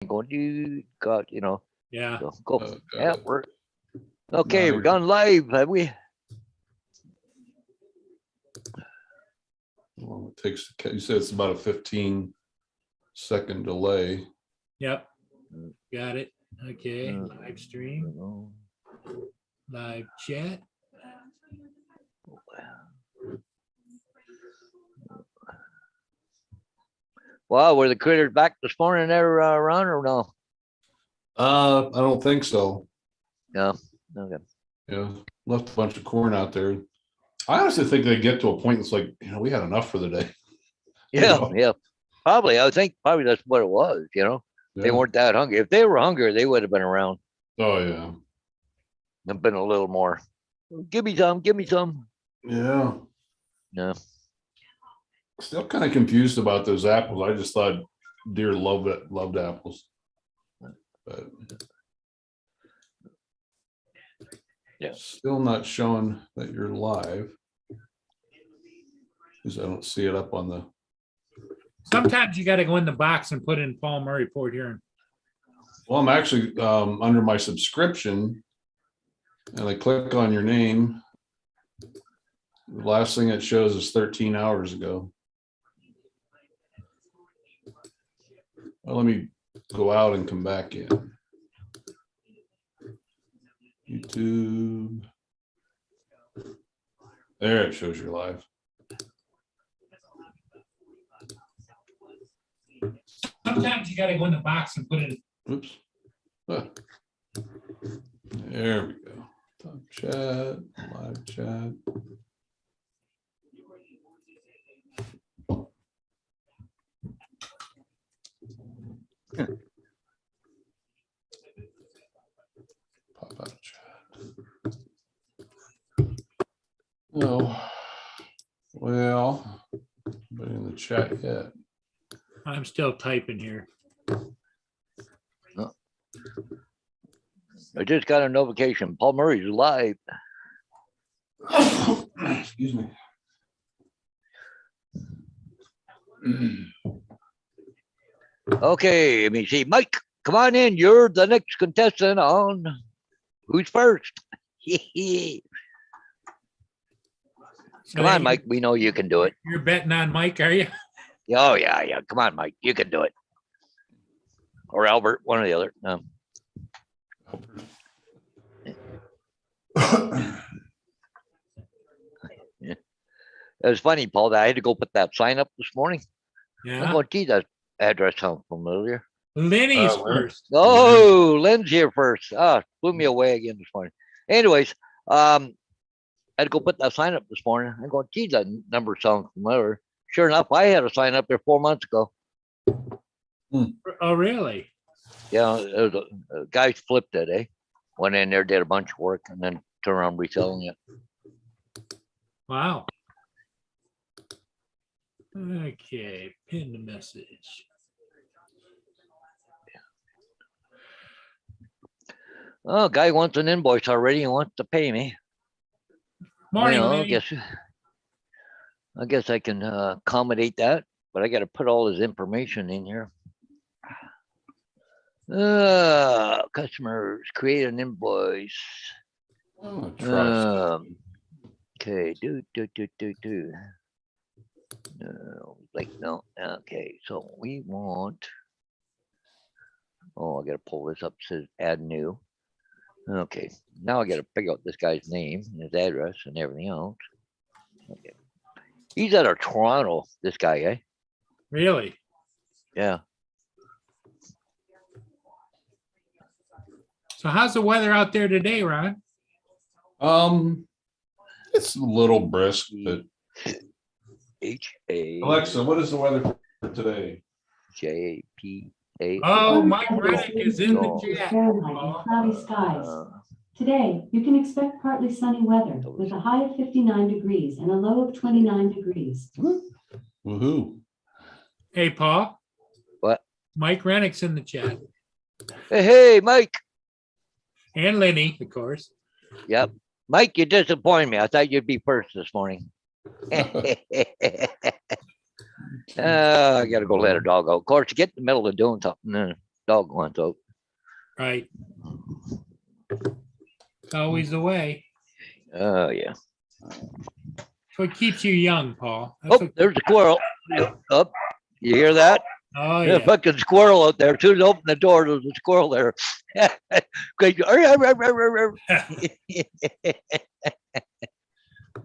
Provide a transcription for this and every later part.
going, you got, Yeah. so go. Got Yeah, it. we're okay. We're Nice. gone live, have we? Well, it takes, you said it's about a 15-second delay. Yep. Got it. Okay. Uh, Live stream, live chat. Wow, were the critters back this morning there, Ron, or no? I don't think so. No. Okay. Yeah, left a bunch of corn out there. I honestly think they get to a point that's like, we had enough for the day. Yeah, know? yeah. Probably. I think probably that's what it was, They Yeah. weren't that hungry. If they were hungry, they would have been around Oh, yeah. and been a little more. Give me some, give me some. Yeah. No. Still kind of confused about those apples. I just thought deer loved apples. But Yeah. Still not showing that you're live. Because I don't see it up on the. Sometimes you got to go in the box and put in Paul Murray Port Huron. Well, I'm actually under my subscription, and I click on your name. The last thing it shows is 13 hours ago. Well, let me go out and come back in. YouTube. There it shows you're live. Sometimes you got to go in the box and put in. Oops. Ah. There we go. Top chat, live chat. Pop out of chat. No. Well, but in the chat yet. I'm still typing here. I just got a notification. Paul Murray's live. Excuse me. Okay, let me see. Mike, come on in. You're the next contestant on Who's First. Come on, Mike. We know you can do it. You're betting on Mike, are you? Oh, yeah, yeah. Come on, Mike. You can do it. Or Albert, one or the other. It was funny, Paul, that I had to go put that sign up this morning. I'm Yeah. going, gee, that address sounds familiar. Lenny's Oh, first. Oh, Lynn's here first. Blew me away again this morning. Anyways, I had to go put that sign up this morning. I'm going, gee, that number sounds familiar. Sure enough, I had a sign up there 4 months ago. Oh, really? Yeah, it was a guy flipped it, eh? Went in there, did a bunch of work, and then turned around reselling it. Wow. Okay, pin the message. Oh, guy wants an invoice already and wants to pay me. Morning, Well, Lenny. I guess I can accommodate that, but I got to put all his information in here. Customers create an invoice. Oh, trust. Okay, do. No, like no. Okay, so we want. Oh, I got to pull this up. It says add new. Okay, now I got to figure out this guy's name and his address and everything else. Okay, he's out of Toronto. This guy, eh? Really? Yeah. So how's the weather out there today, Ron? It's a little brisk, but H-A. Alexa, what is the weather for today? J-P-A. Oh, Mike Reddick is in the Oh. chat. Fahrenheit and cloudy skies. Today, you can expect partly sunny weather with a high of 59 degrees and a low of 29 degrees. Woohoo. Hey, Paul. What? Mike Rennick's in the chat. Hey, Mike. And Lenny, of course. Yep. Mike, you disappointed me. I thought you'd be first this morning. I got to go let a dog out. Of course, you get in the middle of doing something. dog wants out. Right. It's always the way. Oh, yeah. So it keeps you young, Paul. That's Oh, what- there's a squirrel. Up. You hear that? Oh, There's a yeah. fucking squirrel out there. As soon as I open the door, there's a squirrel there. Great.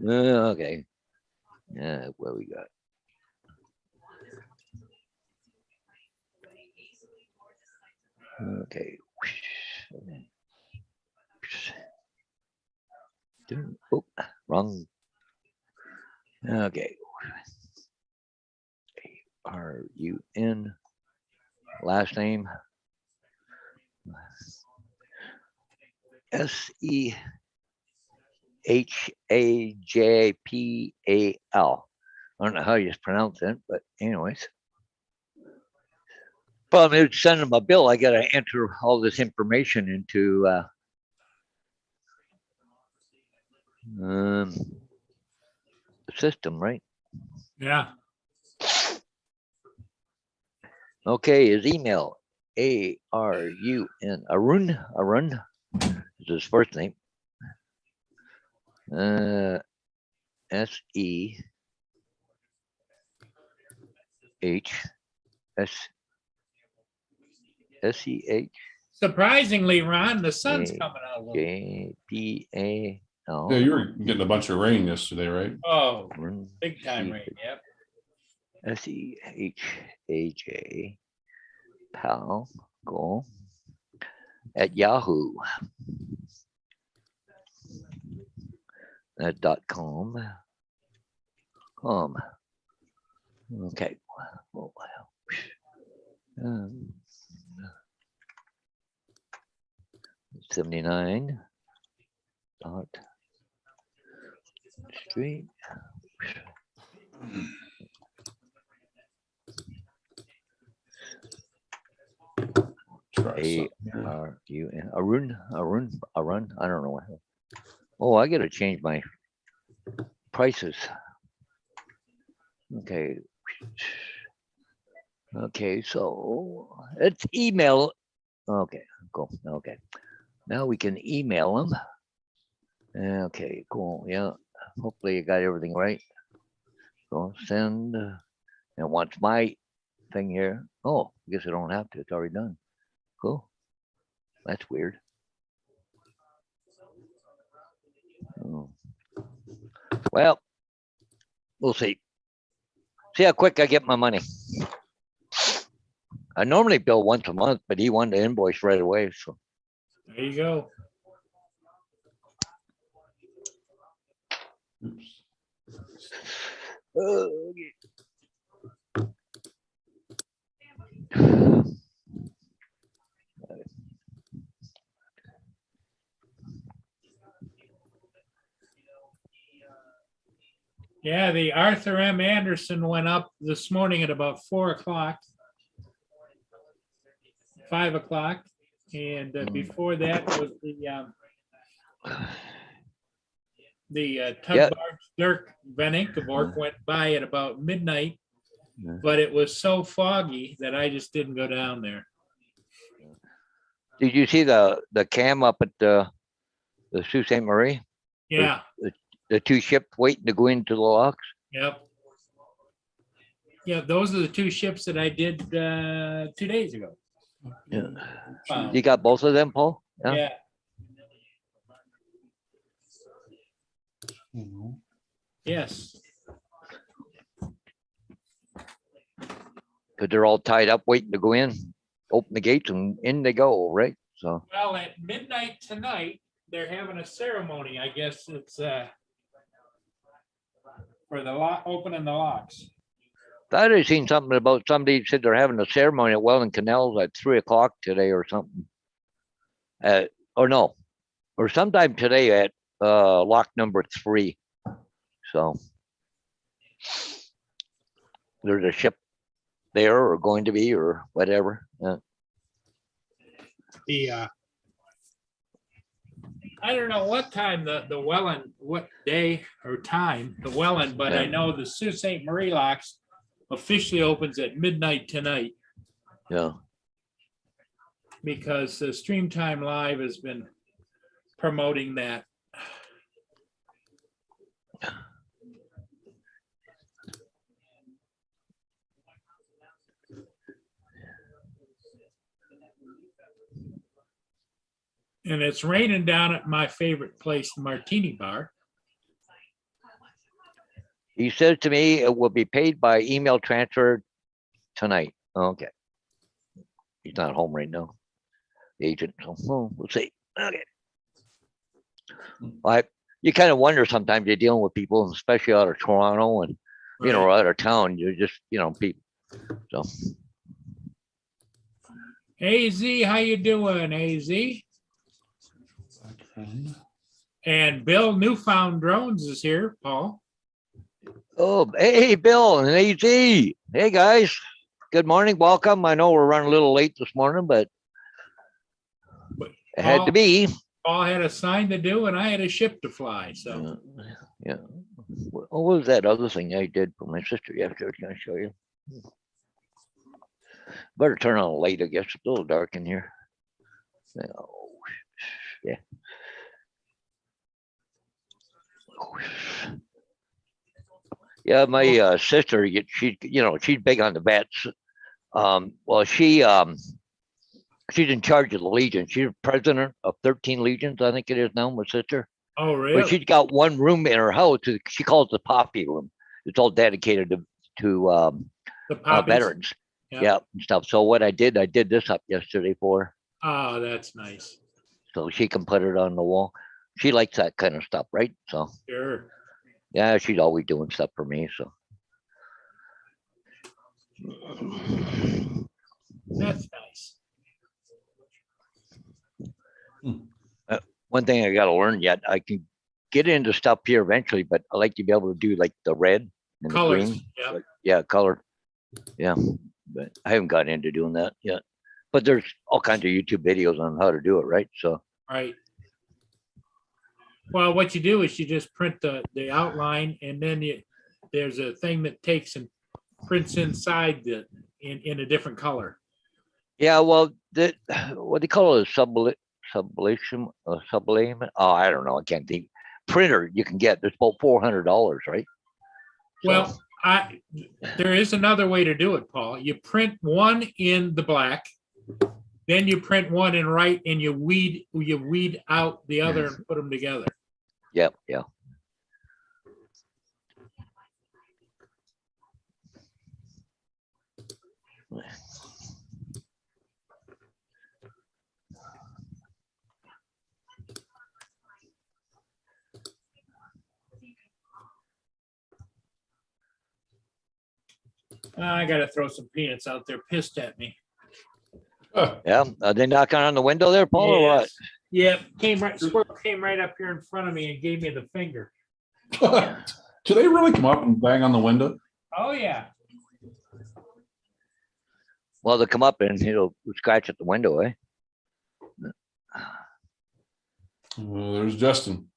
Okay. Yeah, what we got? Okay. Oh, wrong. Okay. ARUN. Last name. SEHAJPAL. I don't know how you pronounce it, but anyways. Problem is sending them a bill. I got to enter all this information into the system, right? Yeah. Okay, his email ARUN Arun is his first name. SEHSEH Surprisingly, Ron, the sun's Yeah. coming out. a little. JPAL. Yeah, you were getting a bunch of rain yesterday, right? Oh, Arun big time rain. Yep. SEHAJ Pal go at Yahoo. .com. Okay. Oh, wow. 79 dot street. Try something here. ARUN. I don't know. Oh, I gotta change my prices. Okay. Okay, so it's email. Okay, cool. Okay. Now we can email them. Okay, cool. Yeah. Hopefully you got everything right. So send and wants my thing here. Oh, I guess I don't have to. It's already done. Cool. That's weird. Oh. Well, we'll see. See how quick I get my money. I normally bill once a month, but he wanted to invoice right away. So There you go. Oops. Yeah, the Arthur M. Anderson went up this morning at about 4 o'clock. 5 o'clock. And before that was the tug Yeah. barge Dirk Van Enkevork went by at about midnight, Yeah. but it was so foggy that I just didn't go down there. Did you see the cam up at the Sault Ste. Marie? Yeah, The two ships waiting to go into the locks? yep. Yeah, those are the two ships that I did 2 days ago. Yeah. Found. You got both of them, Paul? Yeah, Mhm. yes. Because they're all tied up waiting to go in, open the gates and in they go, right? So, Well, at midnight tonight, they're having a ceremony. I guess it's for the lock, opening the locks. thought I seen something about somebody said they're having a ceremony at Welland Canals at 3 o'clock today or something. Or no, or sometime today at lock number 3. So there's a ship there or going to be or whatever. The I don't know what time the Welland, what day or time the Welland, but I Yeah. know the Sault Ste. Marie locks officially opens at midnight tonight. Yeah. because Stream Time Live has been promoting that. And it's raining down at my favorite place, the Martini Bar. He said to me it will be paid by email transfer tonight. Okay. He's not home right now. The agent. So we'll see. Okay. You kind of wonder sometimes you're dealing with people, especially out of Toronto and or out of town. You're just people. So AZ, how you doing, AZ? And Bill Newfound Drones is here, Paul. oh hey Bill and AZ. Hey guys. Good morning. Welcome. I know we're running a little late this morning, but it had to be. Paul had a sign to do and I had a ship to fly. So yeah. What was that other thing I did for my sister yesterday? Can I show you? Better turn on the light, I guess. It's a little dark in here. Oh, yeah. Yeah, my sister, she's big on the vets. Well, she's in charge of the Legion. She's president of 13 Legions, I think it is now, my sister. oh, really? But she's got one room in her house. She calls it the Poppy Room. It's all dedicated to The poppies. veterans. Yeah, and stuff. So what I did this up yesterday for her, Oh, that's nice. so she can put it on the wall. She likes that kind of stuff, right? So Sure. yeah, she's always doing stuff for me. So That's nice. one thing I got to learn yet, I can get into stuff here eventually, but I like to be able to do like the red and Colors. the green. Yeah. Yeah, color. Yeah, but I haven't got into doing that yet. But there's all kinds of YouTube videos on how to do it, right? So Right. Well, what you do is you just print the outline and then there's a thing that takes and prints inside in a different color. yeah, well, what do you call it? Sublime? Oh, I don't know. I can't think. Printer you can get. There's about $400, right? Well, there is another way to do it, Paul. You print one in the black, then you print one in white, and you weed out the other and put them together. Yep, yeah. I got to throw some peanuts out there. Pissed at me. Yeah. Are they knocking on the window there, Paul, or what? Yep. Squirrel came right up here in front of me and gave me the finger. Do they really come up and bang on the window? Oh, yeah. Well, they'll come up and he'll scratch at the window, eh? There's Justin.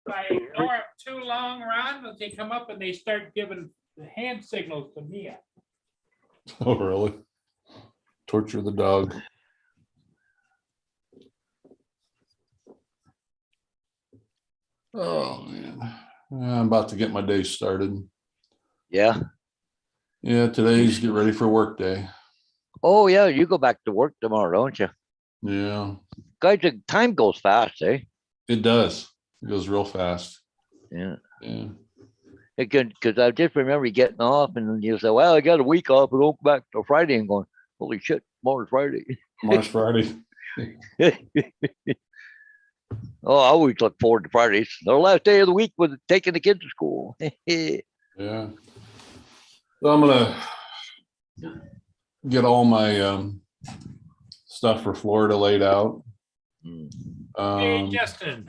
If I ignore them too long, Ron, they come up and they start giving the hand signals to Mia. Oh, really? Torture the dog. Oh, man. I'm about to get my day started. Yeah. Yeah, today's get ready for work day. Oh, yeah. You go back to work tomorrow, don't you? Yeah, Guys, the time goes fast, eh? it does. It goes real fast. Yeah. Yeah. Because I just remember getting off and then you say, well, I got a week off. I don't go back till Friday and going, holy shit, tomorrow's Friday. Tomorrow's Friday. Oh, I always look forward to Fridays. The last day of the week was taking the kids to school. Yeah. So I'm gonna get all my stuff for Florida laid out. Hey, Justin.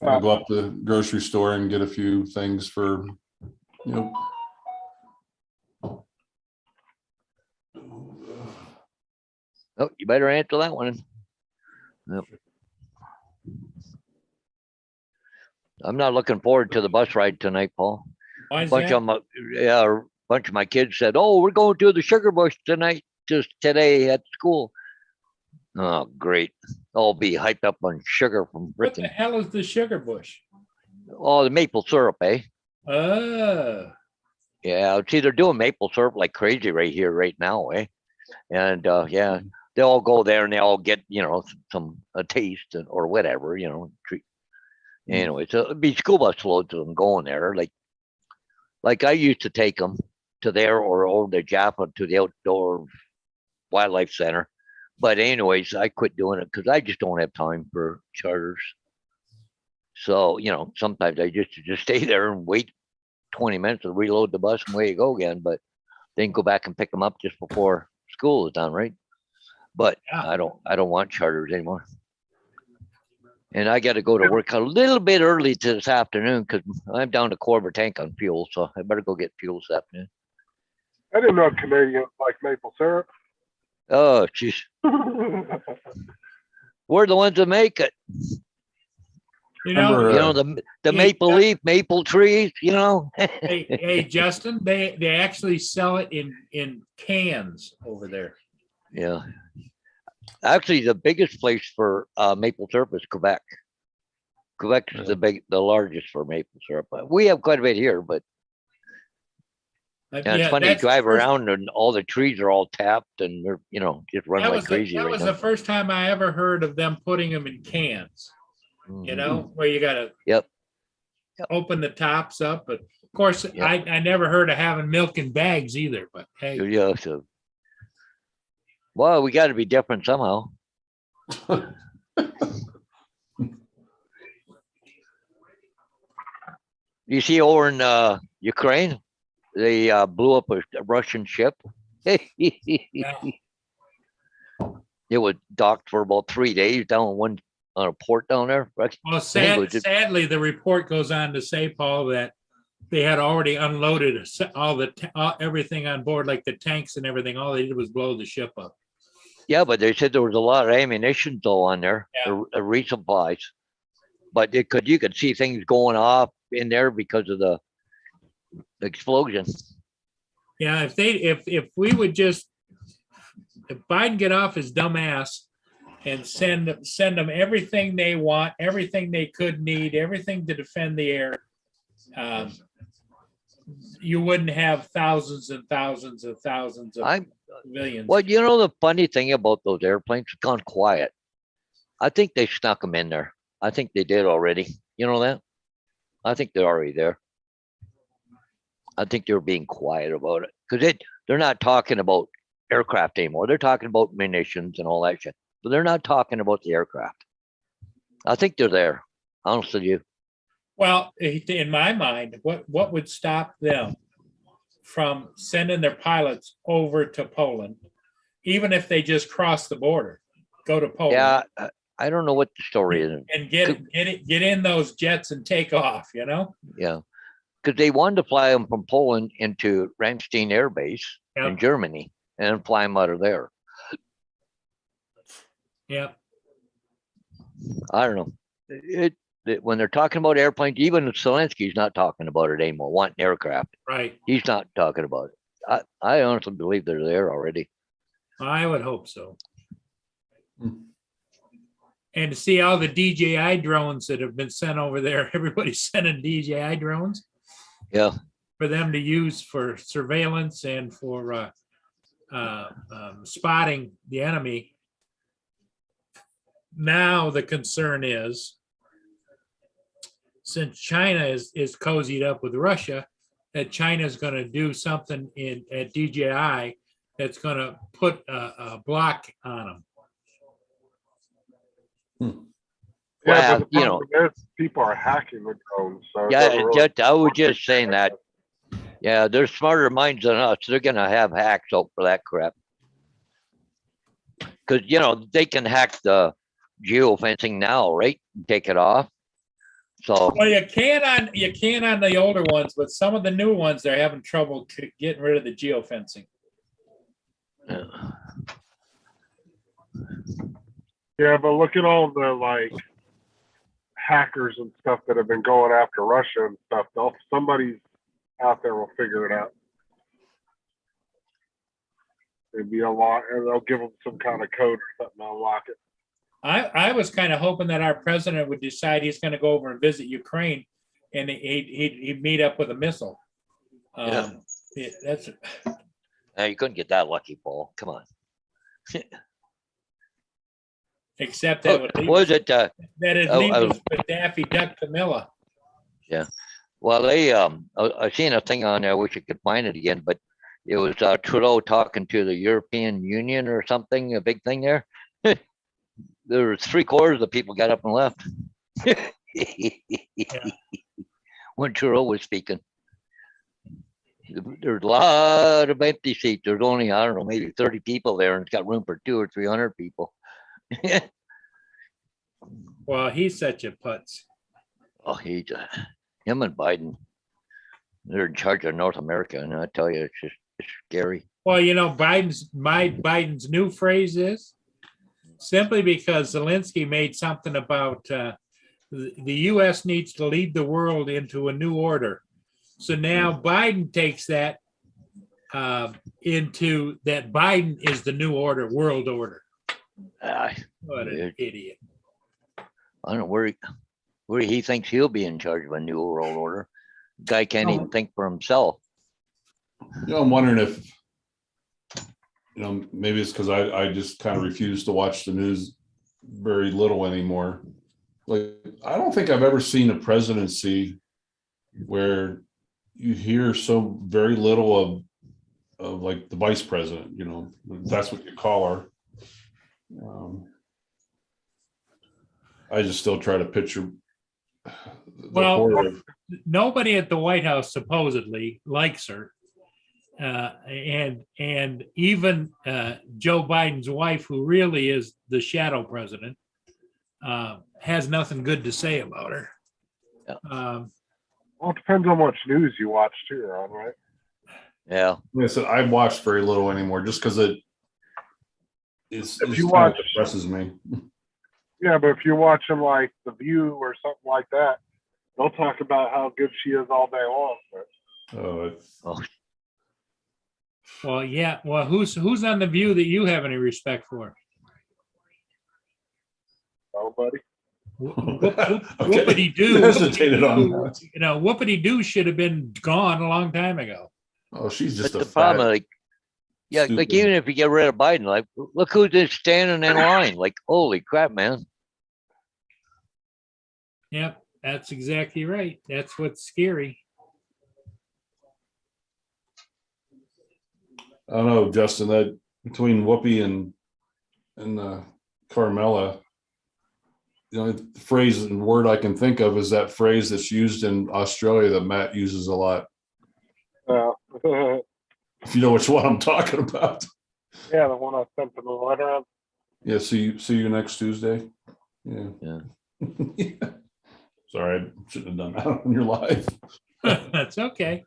I'll go up to the grocery store and get a few things for, Oh, you better answer that one. Yep. I'm not looking forward to the bus ride tonight, Paul. Why is Bunch that? of my, yeah, a bunch of my kids said, "Oh, we're going to the Sugar Bush tonight, just today at school." Oh, great! I'll be hyped up on sugar from What the freaking hell is the sugar bush? the maple syrup, eh? Oh, Yeah, see, they're doing maple syrup like crazy right here, right now, eh? And yeah, they all go there and they all get some a taste or whatever, treat. Anyway, so it'd be school bus loads of them going there. Like I used to take them to there or over to Jaffa to the outdoor wildlife center. But anyways, I quit doing it because I just don't have time for charters. So, sometimes I just stay there and wait 20 minutes to reload the bus and away you go again. But then go back and pick them up just before school is done, right? But Yeah. I don't want charters anymore. And I got to go to work a little bit early to this afternoon because I'm down to quarter tank on fuel, so I better go get fuel this afternoon. I didn't know Canadians like maple syrup. Oh, jeez, we're the ones that make it. you know, Remember, You know the Yeah, maple yeah. leaf, maple trees. hey, Justin, they actually sell it in cans over there. Yeah. Actually, the biggest place for maple syrup is Quebec. Quebec is the largest for maple syrup. We have quite a bit here, but it's funny. You that's drive the first- around and all the trees are all tapped and they're just run That like was crazy that right was now. the first time I ever heard of them putting them in cans. You Mhm. know, where you gotta Yep. open the tops up. But of course, Yep. I never heard of having milk in bags either. But hey, Yeah. So, well, we got to be different somehow. You see, over in Ukraine, they blew up a Russian ship. yeah. It was docked for about 3 days down on a port down there. Right? Well, Language. sadly, the report goes on to say, Paul, that they had already unloaded everything on board, like the tanks and everything. All they did was blow the ship up. Yeah, but they said there was a lot of ammunition though on there, Yeah. resupplies. But you could see things going off in there because of the explosion. Yeah, if we would just, if Biden get off his dumb ass and send them everything they want, everything they could need, everything to defend the air, you wouldn't have thousands and thousands and thousands of I'm millions. well, the funny thing about those airplanes, it's gone quiet. I think they snuck them in there. I think they did already. You know that? I think they're already there. I think they're being quiet about it because they're not talking about aircraft anymore. They're talking about munitions and all that shit, but they're not talking about the aircraft. I think they're there. Honestly, Well, in my mind, what would stop them from sending their pilots over to Poland, even if they just cross the border, go to Poland, yeah. I don't know what the story is. and get in those jets and take off? You know? Yeah, because they wanted to fly them from Poland into Ramstein Air Base Yeah. in Germany and then fly them out of there. Yeah. I don't know. When they're talking about airplanes, even Zelensky's not talking about it anymore. Wanting aircraft, Right. he's not talking about it. I honestly believe they're there already. I would hope so. Hmm. And to see all the DJI drones that have been sent over there, everybody's sending DJI drones Yeah, for them to use for surveillance and for spotting the enemy. Now the concern is, since China is cozied up with Russia, that China is going to do something at DJI that's going to put a block on them. Yeah, Well, but the problem is people are hacking the drones. So it doesn't yeah. really I was work just saying that. Yeah, they're smarter minds than us. They're gonna have hacks out for that crap. Because they can hack the geofencing now, right? Take it off. So Well, you can on the older ones, but some of the new ones they're having trouble getting rid of the geofencing. Yeah, but look at all the hackers and stuff that have been going after Russia and stuff. Somebody's out there will figure it out. It'd be a lot, and they'll give them some kind of code or something to unlock it. I was kind of hoping that our president would decide he's going to go over and visit Ukraine, and he'd meet up with a missile. Yeah. That's Now, you couldn't get that lucky, Paul. Come on. except that Was it? that it oh, I leaves with Daffy Duck Camilla. Well, I seen a thing on there. I wish I could find it again, but it was Trudeau talking to the European Union or something. A big thing there. There was 3/4 of the people got up and left when Trudeau was speaking. There's a lot of empty seats. There's only, I don't know, maybe 30 people there, and it's got room for 200 or 300 people. Well, he's such a putz. Oh, him and Biden, they're in charge of North America, and I tell you, it's scary. Well, you know, Biden's new phrase is simply because Zelensky made something about the U.S. needs to lead the world into a new order. So now Biden takes that into that Biden is the new order, world order. What an idiot. I don't know where he thinks he'll be in charge of a new world order. Guy can't even think for himself. You know, I'm wondering if, you know, maybe it's because I just kind of refuse to watch the news very little anymore. Like, I don't think I've ever seen a presidency where you hear so very little of like the vice president, you know, that's what you call her. I just still try to picture. Well, nobody at the White House supposedly likes her. And even Joe Biden's wife, who really is the shadow president, has nothing good to say about her. Well, it depends on what news you watch too, Ron, right? Yeah. Like I said, I watch very little anymore just because it's you kind watch- of depresses me. Yeah, but if you're watching like The View or something like that, they'll talk about how good she is all day long. But Well, yeah. Well, who's on The View that you have any respect for? nobody. Whoopity doo. Hesitated on that. You know, whoopity doo should have been gone a long time ago. Oh, she's just But a the problem, fat, like, yeah, like stupid- even if you get rid of Biden, like, look who's just standing in line. Like, holy crap, man. Yep, that's exactly right. That's what's scary. I don't know, Justin, that between Whoopi and Carmella, the only phrase and word I can think of is that phrase that's used in Australia that Matt uses a lot. If you know which one I'm talking about. Yeah, the one I sent them the letter on. Yeah, see you next Tuesday. Yeah. Yeah. Sorry, I shouldn't have done that on your live. That's okay.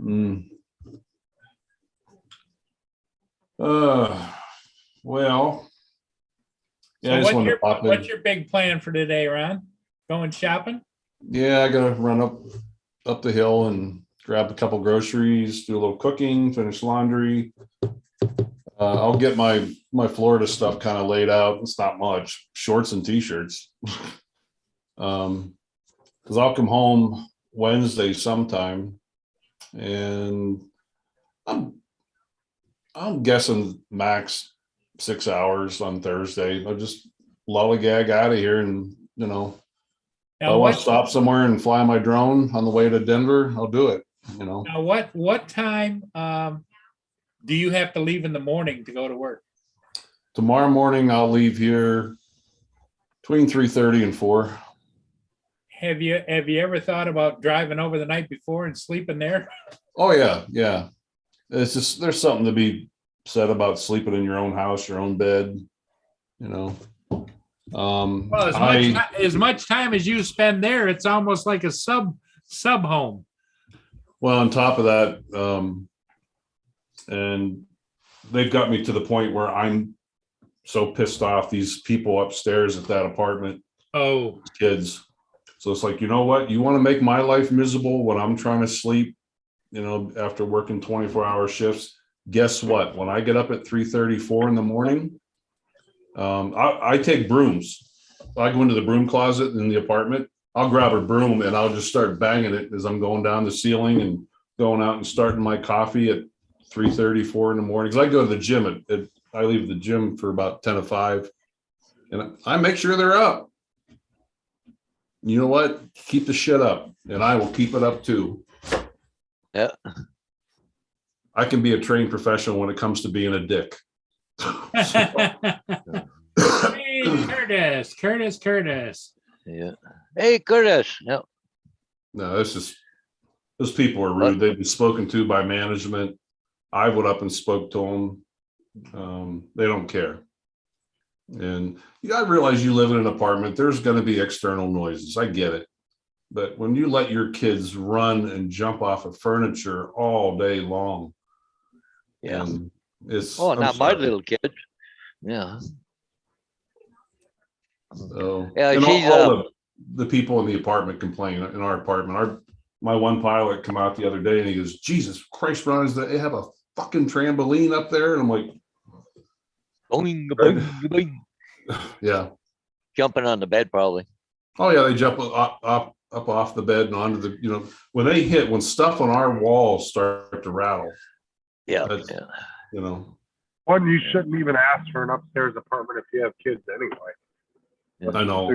Mm. Well. Yeah, I So just wanted to pop in. what's your big plan for today, Ron? Going shopping? Yeah, I gotta run up the hill and grab a couple groceries, do a little cooking, finish laundry. I'll get my Florida stuff kind of laid out. It's not much, shorts and t-shirts. Because I'll come home Wednesday sometime, and I'm guessing max 6 hours on Thursday. I'll just lollygag out of here, and you know, if I Now, want to stop somewhere and fly my drone on the way to Denver, I'll do it. You know, now what time do you have to leave in the morning to go to work? tomorrow morning I'll leave here between 3:30 and 4. Have you ever thought about driving over the night before and sleeping there? Oh yeah. It's just there's something to be said about sleeping in your own house, your own bed. You know. Well, as much time as you spend there, it's almost like a sub home. Well, on top of that, and they've got me to the point where I'm so pissed off. These people upstairs at that apartment, Oh, kids. So it's like, you know what? You want to make my life miserable when I'm trying to sleep, after working 24-hour shifts. Guess what? When I get up at 3:34 in the morning, I take brooms. I go into the broom closet in the apartment. I'll grab a broom and I'll just start banging it as I'm going down the ceiling and going out and starting my coffee at 3:34 in the morning. Because I go to the gym I leave the gym for about 10 to 5, and I make sure they're up. You know what? Keep the shit up, and I will keep it up too. Yeah. I can be a trained professional when it comes to being a dick. hey, Curtis. Yeah. Hey, Curtis. Yeah. No, those people are rude. They've been spoken to by management. I went up and spoke to them. They don't care. And you got to realize you live in an apartment. There's going to be external noises. I get it. But when you let your kids run and jump off of furniture all day long, Yeah. It's not my little kid. Yeah. So, Yeah, and she's all the people in the apartment complain in our apartment. My one pilot come out the other day and he goes, Jesus Christ, Ron, they have a fucking trampoline up there? And I'm like, boing, boing, boing. Yeah. Jumping on the bed, probably. Oh yeah, they jump up off the bed and onto the, when stuff on our walls start to rattle. Yeah. One, you shouldn't even ask for an upstairs apartment if you have kids anyway. Yeah. I know.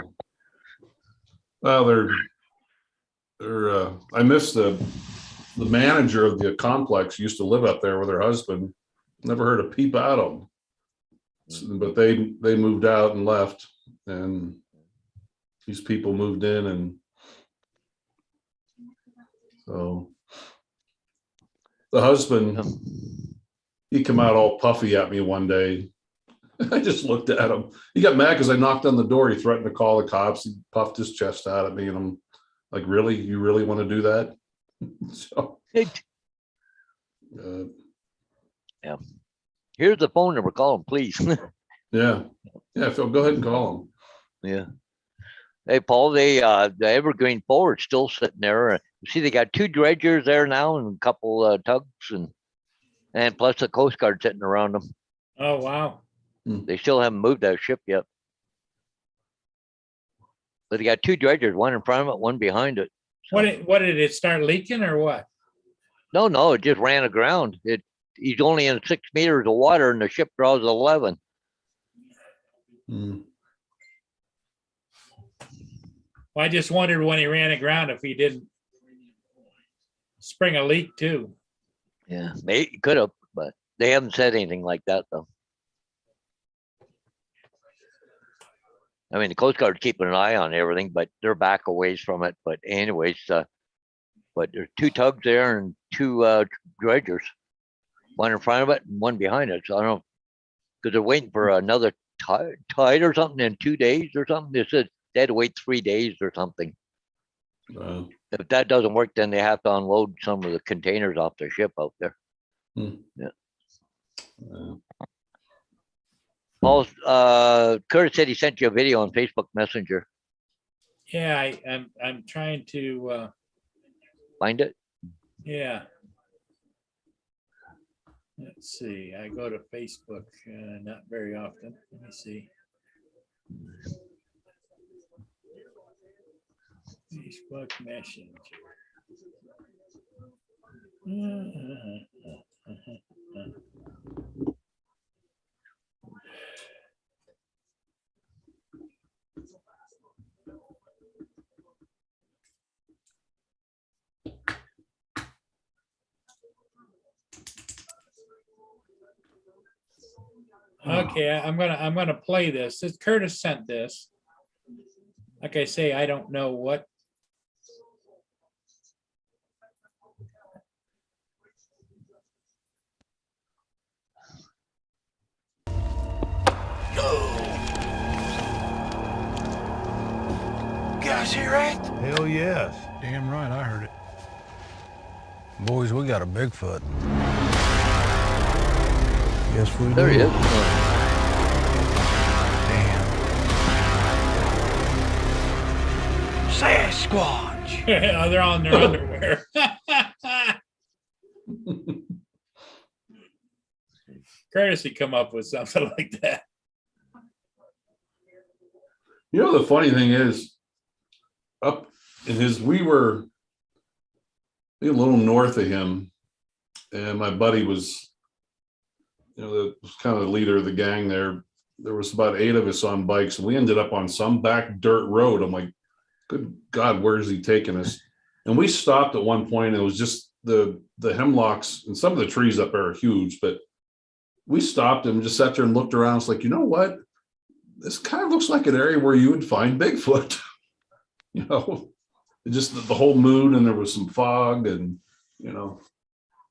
Well, they're I miss the manager of the complex used to live up there with her husband. Never heard a peep out of them. But they moved out and left, and these people moved in, and so the husband, he come out all puffy at me one day. I just looked at him. He got mad because I knocked on the door. He threatened to call the cops. He puffed his chest out at me, and I'm like, really? You really want to do that? So, Yeah. Here's the phone number. Call him, please. yeah. Phil, go ahead and call him. Yeah. Hey, Paul, the Evergreen Forward's still sitting there. You see, they got 2 dredgers there now and a couple tugs and plus the Coast Guard sitting around them. Oh, wow. They still haven't moved that ship yet. But they got 2 dredgers, one in front of it, one behind it. What did it start leaking or what? No, it just ran aground. He's only in 6 meters of water and the ship draws 11. Mm. Well, I just wondered when he ran aground if he didn't spring a leak too. Yeah, maybe could have, but they haven't said anything like that though. I mean, the Coast Guard's keeping an eye on everything, but they're back a ways from it. But anyways, but there's 2 tugs there and 2 dredgers, one in front of it and one behind it. So I don't know, because they're waiting for another tide or something in 2 days or something. They said they had to wait 3 days or something. If that doesn't work, then they have to unload some of the containers off the ship out there. Yeah. Paul, Curtis said he sent you a video on Facebook Messenger. Yeah, I'm trying to Find it? yeah. Let's see. I go to Facebook not very often. Let me see. Facebook Messenger. Okay, I'm gonna play this. Curtis sent this. Like I say, I don't know what. Guys hear it? Hell yes. Damn right, I heard it. Boys, we got a Bigfoot. Yes, we do. There he is. Damn. Sasquatch. They're all in their underwear. Courtesy come up with something like that. You know, the funny thing is, up in we were I think, a little north of him, and my buddy was, was kind of the leader of the gang there. There was about 8 of us on bikes, and we ended up on some back dirt road. I'm like, good God, where is he taking us? And we stopped at one point, and it was just the hemlocks, and some of the trees up there are huge, but we stopped and just sat there and looked around. It's like, you know what? This kind of looks like an area where you would find Bigfoot. Just the whole mood, and there was some fog, and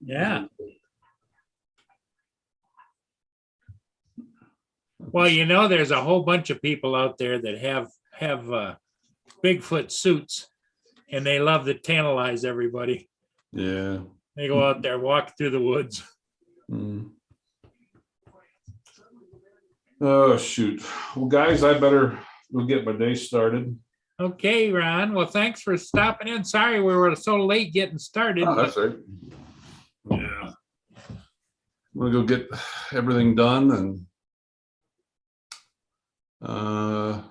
Yeah. Well, there's a whole bunch of people out there that have Bigfoot suits, and they love to tantalize everybody. Yeah. They go out there, walk through the woods. Mm. Oh, shoot. Well, guys, I better go get my day started. Okay, Ron. Well, thanks for stopping in. Sorry we were so late getting started. Oh, that's right. Yeah. I'm gonna go get everything done and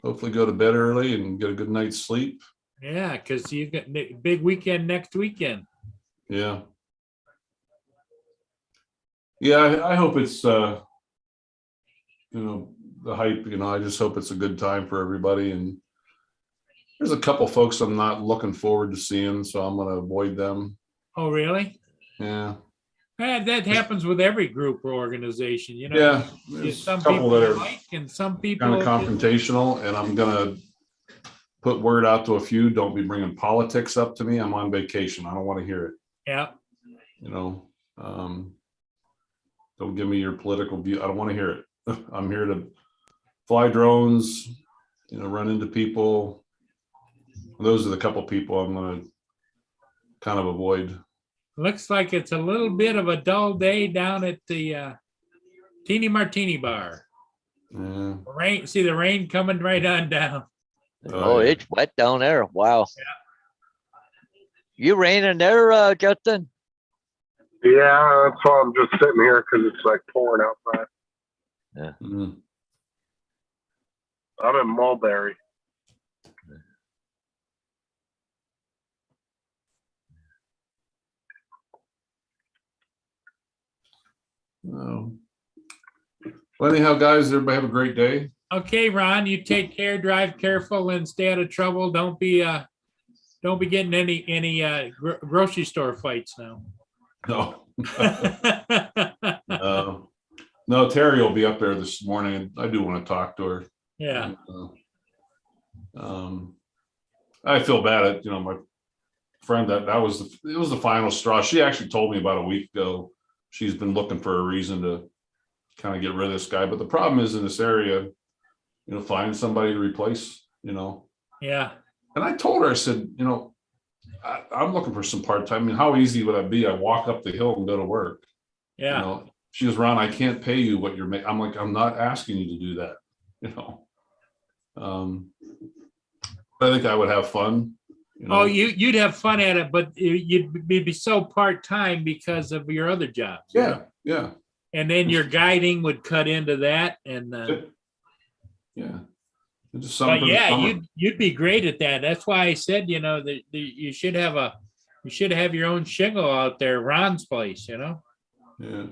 hopefully go to bed early and get a good night's sleep. Yeah, because you've got big weekend next weekend. Yeah. Yeah, I hope it's the hype, I just hope it's a good time for everybody. And there's a couple folks I'm not looking forward to seeing, so I'm going to avoid them. Oh, really? Yeah. That happens with every group or organization, Yeah. There's some a couple people that you are like and some people kind of confrontational, and I'm going to put word out to a few. Don't be bringing politics up to me. I'm on vacation. I don't want to hear it. Yeah. Don't give me your political view. I don't want to hear it. I'm here to fly drones, run into people. Those are the couple people I'm going to kind of avoid. Looks like it's a little bit of a dull day down at the Teeny Martini Bar. Yeah. See the rain coming right on down. Oh, yeah. it's wet down there. Wow. Yeah. You raining there, Justin? Yeah, that's why I'm just sitting here because it's like pouring outside. Mhm. I'm in Mulberry. Well, anyhow, guys, everybody have a great day. Okay, Ron, you take care, drive careful and stay out of trouble. Don't be getting any grocery store fights now. No. No, Terry will be up there this morning, and I do want to talk to her. Yeah. I feel bad at my friend that was the final straw. She actually told me about a week ago she's been looking for a reason to kind of get rid of this guy, but the problem is in this area, find somebody to replace. Yeah. And I told her, I said, I'm looking for some part-time. I mean, how easy would that be? I walk up the hill and go to work. Yeah. She goes, Ron, I can't pay you what you're making. I'm like, I'm not asking you to do that. I think I would have fun. Oh, you'd have fun at it, but you'd be so part-time because of your other jobs. Yeah. Yeah. And then your guiding would cut into that. And yeah. Just but something. yeah, you'd be great at that. That's why I said, that you should have your own shingle out there, Ron's place, Yeah. I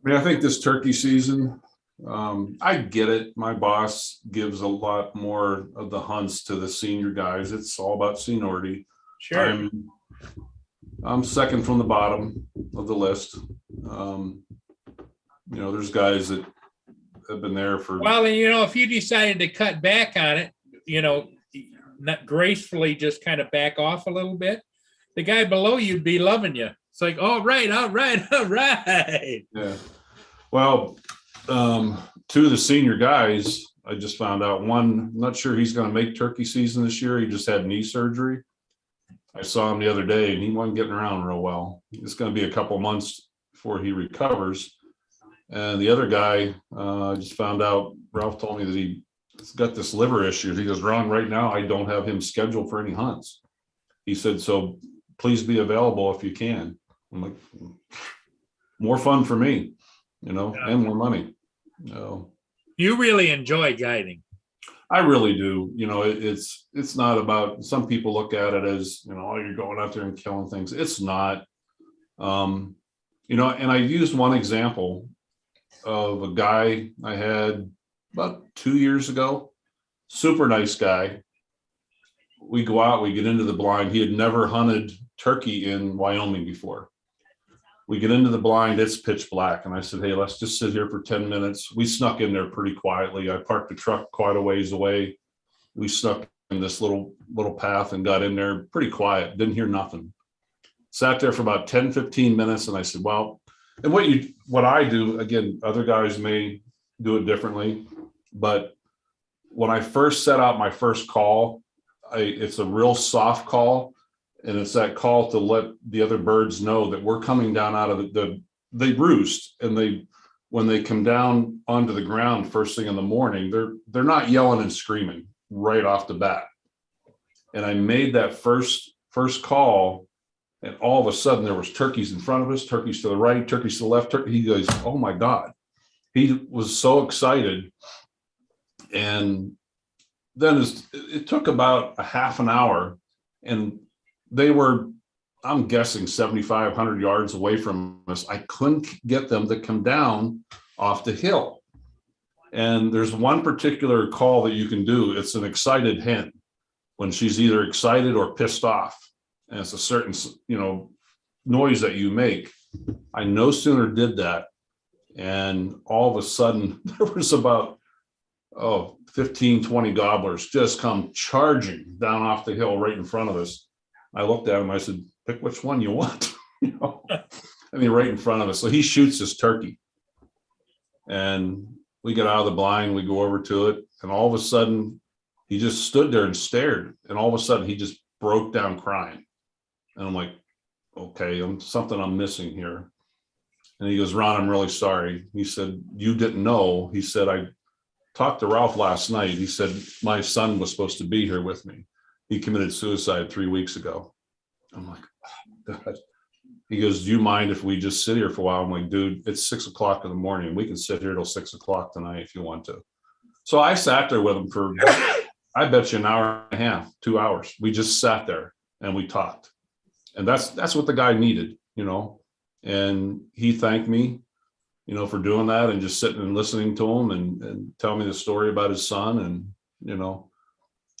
mean, I think this turkey season, I get it. My boss gives a lot more of the hunts to the senior guys. It's all about seniority. Sure. I'm second from the bottom of the list. There's guys that have been there for. Well, and if you decided to cut back on it, not gracefully, just kind of back off a little bit, the guy below you'd be loving you. It's like, all right. Yeah. Well, two of the senior guys, I just found out one, I'm not sure he's going to make turkey season this year. He just had knee surgery. I saw him the other day and he wasn't getting around real well. It's going to be a couple months before he recovers. And the other guy, I just found out, Ralph told me that he he's got this liver issue. He goes, Ron, right now I don't have him scheduled for any hunts. He said, so please be available if you can. I'm like, more fun for me, you know, Yeah. and more money. No, You really enjoy guiding. I really do. You know, it's not about, some people look at it as, you know, oh, you're going out there and killing things. It's not. You know, and I used one example of a guy I had about 2 years ago, super nice guy. We go out, we get into the blind. He had never hunted turkey in Wyoming before. We get into the blind, it's pitch black. And I said, hey, let's just sit here for 10 minutes. We snuck in there pretty quietly. I parked the truck quite a ways away. We snuck in this little path and got in there pretty quiet, didn't hear nothing. Sat there for about 10, 15 minutes. And I said, well, and what I do, again, other guys may do it differently, but when I first set out my first call, it's a real soft call. And it's that call to let the other birds know that we're coming down out of they roost, and when they come down onto the ground first thing in the morning, they're not yelling and screaming right off the bat. And I made that first call, and all of a sudden there was turkeys in front of us, turkeys to the right, turkeys to the left. He goes, oh my God. He was so excited. And then it took about a half an hour, and they were, I'm guessing 7,500 yards away from us. I couldn't get them to come down off the hill. And there's one particular call that you can do. It's an excited hen when she's either excited or pissed off. And it's a certain, you know, noise that you make. I no sooner did that, and all of a sudden there was about 15, 20 gobblers just come charging down off the hill right in front of us. I looked at him, I said, pick which one you want. You know, I mean, right in front of us. So he shoots his turkey, and we get out of the blind, we go over to it, and all of a sudden he just stood there and stared, and all of a sudden he just broke down crying. And I'm like, okay, something I'm missing here. And he goes, Ron, I'm really sorry. He said, you didn't know. He said, I talked to Ralph last night. He said, my son was supposed to be here with me. He committed suicide 3 weeks ago. I'm like, oh, God. He goes, do you mind if we just sit here for a while? I'm like, dude, it's 6 o'clock in the morning. We can sit here till 6 o'clock tonight if you want to. So I sat there with him for, I bet you, an hour and a half, 2 hours. We just sat there and we talked. And that's what the guy needed, you know. And he thanked me, you know, for doing that, and just sitting and listening to him and tell me the story about his son. And, you know,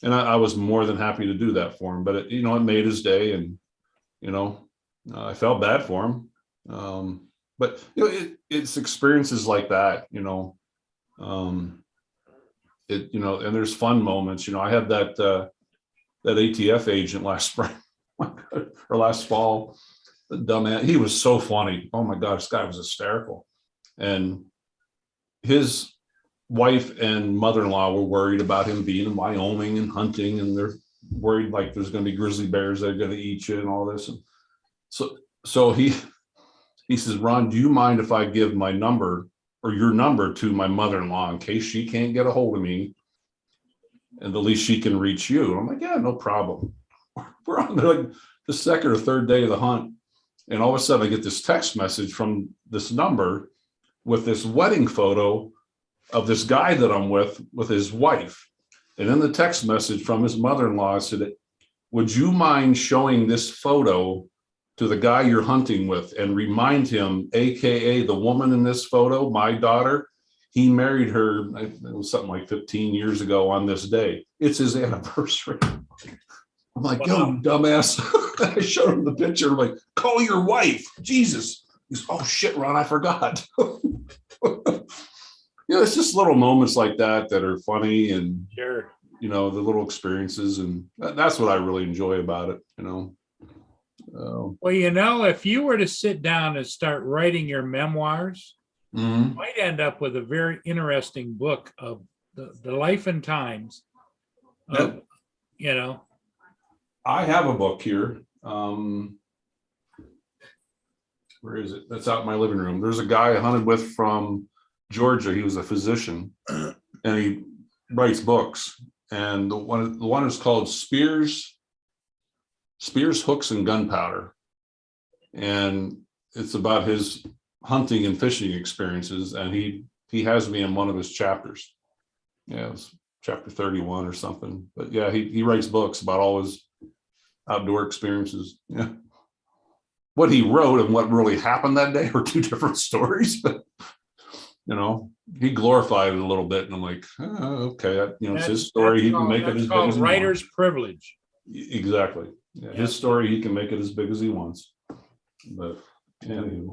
and I was more than happy to do that for him. But, it made his day. And, you know, I felt bad for him. But, you know, it's experiences like that, you know. And there's fun moments. You know, I had that ATF agent last spring or last fall. The dumbass, he was so funny. Oh my God, this guy was hysterical. And his wife and mother-in-law were worried about him being in Wyoming and hunting, and they're worried like there's going to be grizzly bears that are going to eat you and all this. And so he says, Ron, do you mind if I give my number or your number to my mother-in-law in case she can't get a hold of me, and at least she can reach you? And I'm like, yeah, no problem. We're on like the second or third day of the hunt, and all of a sudden I get this text message from this number with this wedding photo of this guy that I'm with his wife. And in the text message from his mother-in-law, I said, would you mind showing this photo to the guy you're hunting with and remind him, AKA the woman in this photo, my daughter, he married her, it was something like 15 years ago on this day. It's his anniversary. I'm like, yo, you dumbass. I showed him the picture. I'm like, call your wife. Jesus. He's, oh shit, Ron, I forgot. It's just little moments like that are funny, and Sure. You know, the little experiences, and that's what I really enjoy about it, you know. Well, you know, if you were to sit down and start writing your memoirs, you might end up with a very interesting book of the life and times of, you know. I have a book here. Where is it? That's out in my living room. There's a guy I hunted with from Georgia. He was a physician, and he writes books, and the one is called Spears, Hooks, and Gunpowder, and it's about his hunting and fishing experiences. And he has me in one of his chapters. Yeah, it was chapter 31 or something. But yeah, he writes books about all his outdoor experiences. Yeah. What he wrote and what really happened that day are two different stories, but you know, he glorified it a little bit, and I'm like, oh, okay, it's his story. He can make it as big as he writer's wants. privilege. Exactly. Yeah, his story, he can make it as big as he wants. But anyway,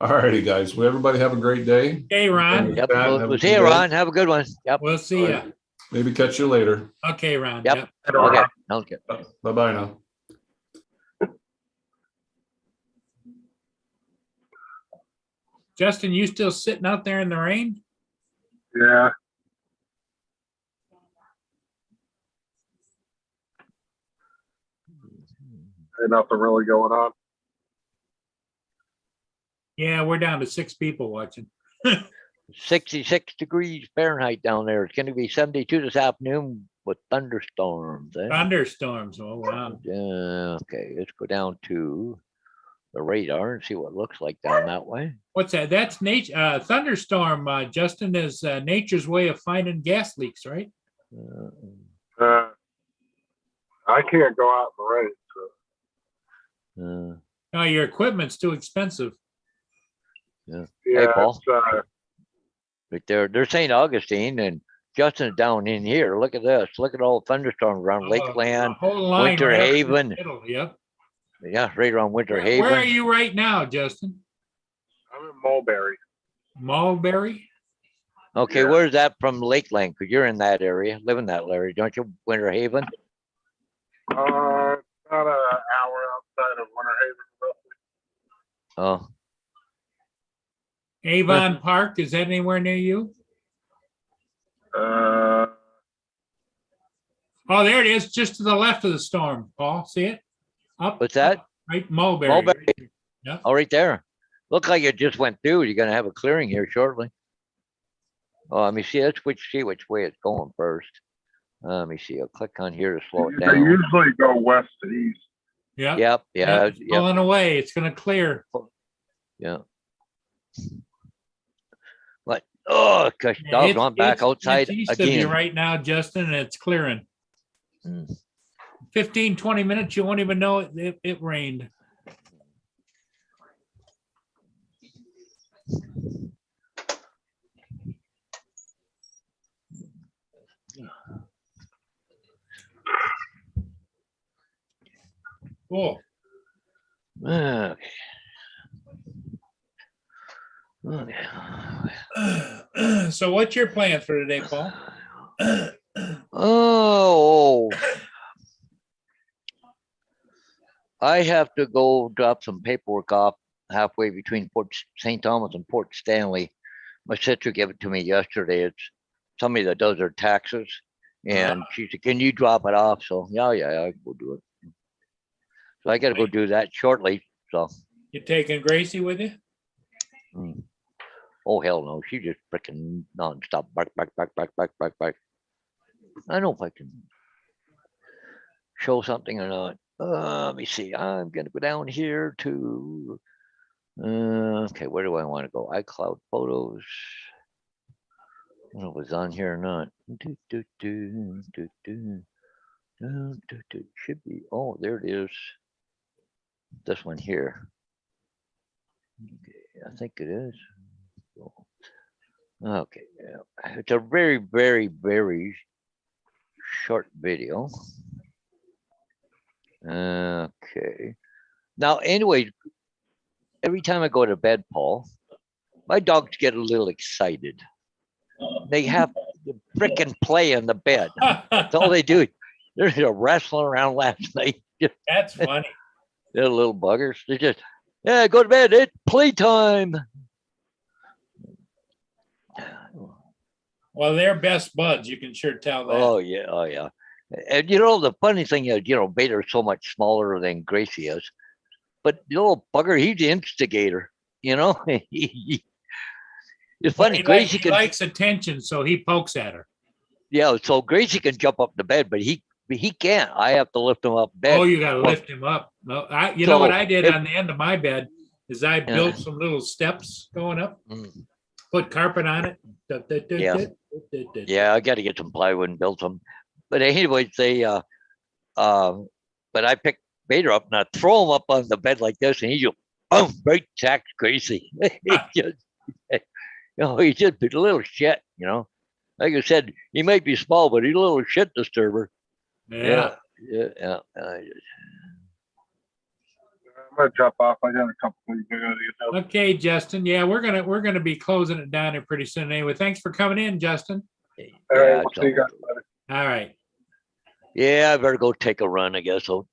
all righty, guys. Well, everybody have a great day. Okay, Ron. Yep. Pat, We'll have a we'll good see you, day. Ron. Have a good one. Yep. We'll see ya. Maybe catch you later. Okay, Ron. Yep. Okay. Okay. Bye-bye now. Justin, you still sitting out there in the rain? Yeah. Ain't nothing really going on. Yeah, we're down to 6 people watching. 66 degrees Fahrenheit down there. It's going to be 72 this afternoon with thunderstorms. Thunderstorms. Oh, wow. Yeah. Okay. Let's go down to the radar and see what it looks like down that way. What's that? That's nature. Thunderstorm, Justin, is nature's way of finding gas leaks, right? I can't go out in the rain. So. No, your equipment's too expensive. Yeah. Yeah, Paul. it's, Right there. They're St. Augustine, and Justin's down in here. Look at this. Look at all the thunderstorms around Lakeland, A whole line Winter right up in the Haven. middle. Yep. Yeah, right around Winter Where Haven. are you right now, Justin? I'm in Mulberry. Mulberry? Okay, Yeah. where's that from Lakeland? Because you're in that area, live in that area, don't you? Winter Haven? About an hour outside of Winter Haven, roughly. Oh, Avon Park, is that anywhere near you? Uh, Oh, there it is, just to the left of the storm, Paul. See it? Up. what's that? Right, Mulberry. Mulberry. Yeah. Oh, right there. Look like it just went through. You're gonna have a clearing here shortly. Oh, let me see. Let's see which way it's going first. Let me see. I'll click on here to slow it they down. usually go west to east. Yeah. Yep, yeah, It's yep, pulling away. It's gonna clear. yeah. But oh, gosh, Yeah, dog, I'm back it's outside east of you again. right now, Justin, and it's clearing. Mm. 15, 20 minutes, you won't even know it rained. Cool. Okay. Okay. So what's your plan for today, Paul? Oh, I have to go drop some paperwork off halfway between Port St. Thomas and Port Stanley. My sister gave it to me yesterday. It's somebody that does their taxes, and she said, "Can you drop it off?" So yeah, I will do it. So I got to go do that shortly. So You taking Gracie with you? oh hell no, she just freaking nonstop bark. I don't know if I can show something or not. Let me see. I'm gonna go down here to okay, where do I want to go? iCloud photos. I don't know if it's on here or not. Should be. Oh, there it is. This one here. Okay, I think it is. Okay, yeah. It's a very, very, very short video. Okay. Now, anyway, every time I go to bed, Paul, my dogs get a little excited. They have to frickin' play in the bed. That's all they do. They're wrestling around last night. That's funny. They're little buggers. They just, yeah, go to bed. It's playtime. Well, they're best buds. You can sure tell that. Oh yeah, oh yeah. And you know the funny thing is, Vader's so much smaller than Gracie is, but the little bugger, he's the instigator. It's funny. He Gracie can. likes attention, so he pokes at her. Yeah, so Gracie can jump up the bed, but he can't. I have to lift him up bed. Oh, you gotta Well, lift him up. No, you know what So, I did if- on the end of my bed is I built some little steps going up, Mm. put carpet on it. Yeah. Yeah, I got to get some plywood and build some. But anyways, but I picked Vader up and I throw him up on the bed like this, and he just boom, right jacks Gracie. He just, he's just a little shit. Like I said, he might be small, but he's a little shit disturber. Yeah. Yeah. I'm gonna jump off. I got a couple things I gotta get done. Okay, Justin. Yeah, we're gonna be closing it down here pretty soon anyway. Thanks for coming in, Justin. All right, Yeah, we'll see you guys later. All right. yeah, I better go take a run, I guess. I'll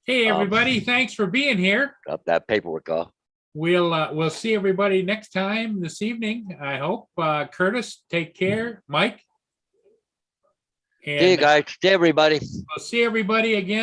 Hey, everybody. Thanks for being here. drop that paperwork off. We'll see everybody next time this evening, I hope. Curtis, take care. Mike. See you And guys. See everybody. we'll see everybody again.